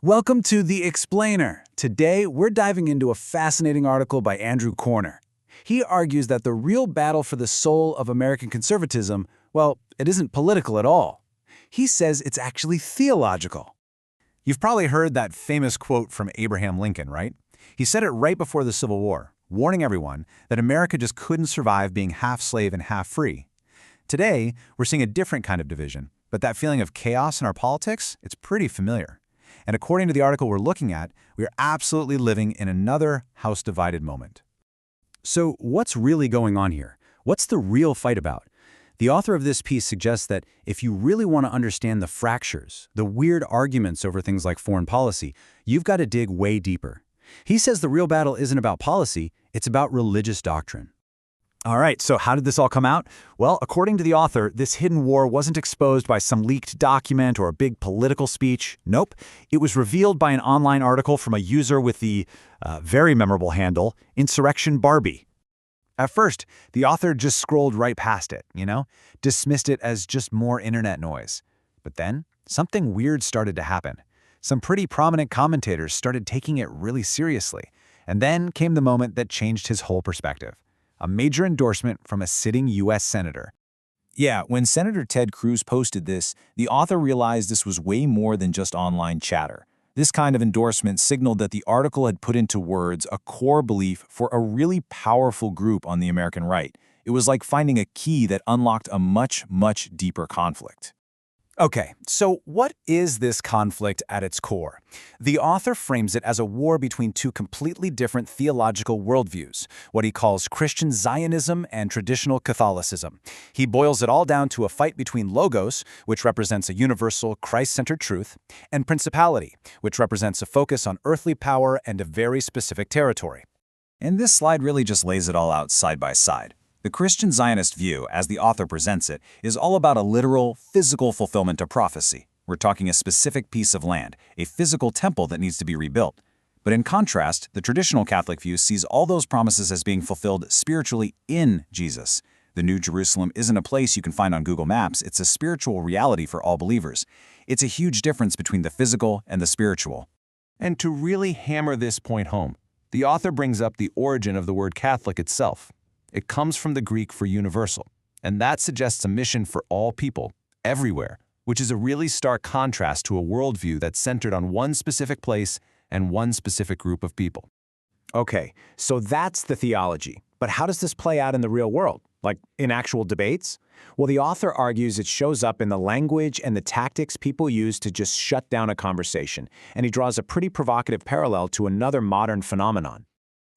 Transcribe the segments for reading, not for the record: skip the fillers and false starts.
Welcome to The Explainer. Today, we're diving into a fascinating article by Andrew Corner. He argues that the real battle for the soul of American conservatism, well, it isn't political at all. He says it's actually theological. You've probably heard that famous quote from Abraham Lincoln, right? He said it right before the Civil War, warning everyone that America just couldn't survive being half slave and half free. Today, we're seeing a different kind of division, but that feeling of chaos in our politics, it's pretty familiar. And according to the article we're looking at, we are absolutely living in another house-divided moment. So what's really going on here? What's the real fight about? The author of this piece suggests that if you really want to understand the fractures, the weird arguments over things like foreign policy, you've got to dig way deeper. He says the real battle isn't about policy, it's about religious doctrine. All right, so how did this all come out? Well, according to the author, this hidden war wasn't exposed by some leaked document or a big political speech. Nope, it was revealed by an online article from a user with the very memorable handle, Insurrection Barbie. At first, the author just scrolled right past it, dismissed it as just more internet noise. But then, something weird started to happen. Some pretty prominent commentators started taking it really seriously. And then came the moment that changed his whole perspective. A major endorsement from a sitting U.S. senator. Yeah, when Senator Ted Cruz posted this, the author realized this was way more than just online chatter. This kind of endorsement signaled that the article had put into words a core belief for a really powerful group on the American right. It was like finding a key that unlocked a much, much deeper conflict. Okay, so what is this conflict at its core? The author frames it as a war between two completely different theological worldviews, what he calls Christian Zionism and traditional Catholicism. He boils it all down to a fight between logos, which represents a universal Christ-centered truth, and principality, which represents a focus on earthly power and a very specific territory. And this slide really just lays it all out side by side. The Christian Zionist view, as the author presents it, is all about a literal, physical fulfillment of prophecy. We're talking a specific piece of land, a physical temple that needs to be rebuilt. But in contrast, the traditional Catholic view sees all those promises as being fulfilled spiritually in Jesus. The New Jerusalem isn't a place you can find on Google Maps, it's a spiritual reality for all believers. It's a huge difference between the physical and the spiritual. And to really hammer this point home, the author brings up the origin of the word Catholic itself. It comes from the Greek for universal, and that suggests a mission for all people, everywhere, which is a really stark contrast to a worldview that's centered on one specific place and one specific group of people. Okay, so that's the theology. But how does this play out in the real world? Like in actual debates? Well, the author argues it shows up in the language and the tactics people use to just shut down a conversation, and he draws a pretty provocative parallel to another modern phenomenon.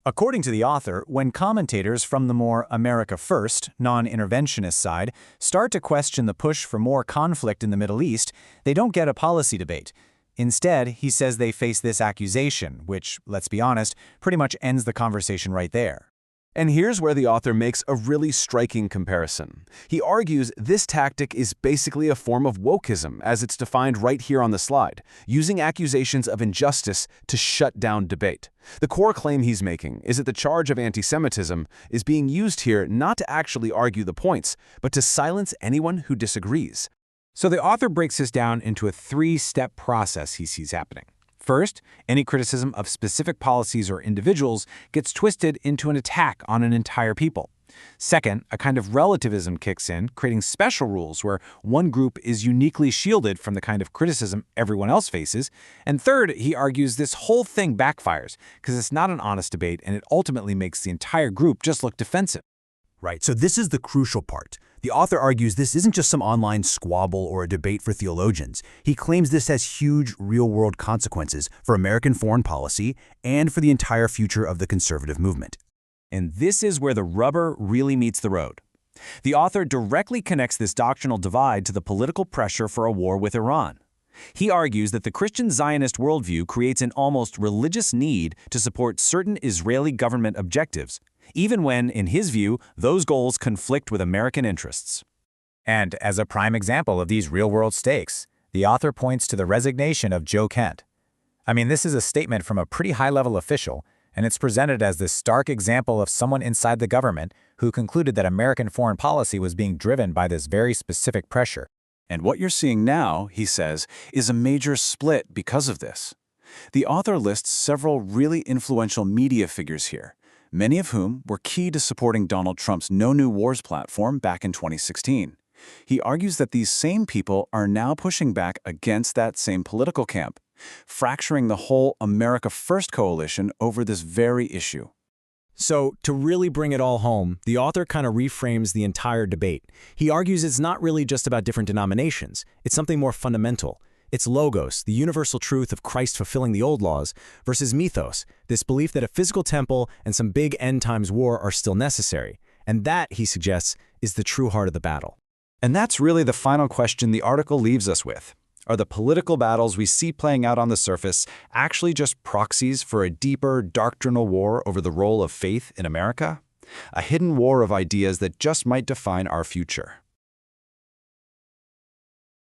According to the author, when commentators from the more America First, non-interventionist side start to question the push for more conflict in the Middle East, they don't get a policy debate. Instead, he says they face this accusation, which, let's be honest, pretty much ends the conversation right there. And here's where the author makes a really striking comparison. He argues this tactic is basically a form of wokeism, as it's defined right here on the slide, using accusations of injustice to shut down debate. The core claim he's making is that the charge of anti-Semitism is being used here not to actually argue the points, but to silence anyone who disagrees. So the author breaks this down into a three-step process he sees happening. First, any criticism of specific policies or individuals gets twisted into an attack on an entire people. Second, a kind of relativism kicks in, creating special rules where one group is uniquely shielded from the kind of criticism everyone else faces. And third, he argues this whole thing backfires because it's not an honest debate and it ultimately makes the entire group just look defensive. Right, so this is the crucial part. The author argues this isn't just some online squabble or a debate for theologians. He claims this has huge real-world consequences for American foreign policy and for the entire future of the conservative movement. And this is where the rubber really meets the road. The author directly connects this doctrinal divide to the political pressure for a war with Iran. He argues that the Christian Zionist worldview creates an almost religious need to support certain Israeli government objectives, even when, in his view, those goals conflict with American interests. And as a prime example of these real-world stakes, the author points to the resignation of Joe Kent. I mean, this is a statement from a pretty high-level official, and it's presented as this stark example of someone inside the government who concluded that American foreign policy was being driven by this very specific pressure. And what you're seeing now, he says, is a major split because of this. The author lists several really influential media figures here, many of whom were key to supporting Donald Trump's No New Wars platform back in 2016. He argues that these same people are now pushing back against that same political camp, fracturing the whole America First coalition over this very issue. So, to really bring it all home, the author kind of reframes the entire debate. He argues it's not really just about different denominations. It's something more fundamental. It's logos, the universal truth of Christ fulfilling the old laws, versus mythos, this belief that a physical temple and some big end times war are still necessary. And that, he suggests, is the true heart of the battle. And that's really the final question the article leaves us with. Are the political battles we see playing out on the surface actually just proxies for a deeper doctrinal war over the role of faith in America? A hidden war of ideas that just might define our future.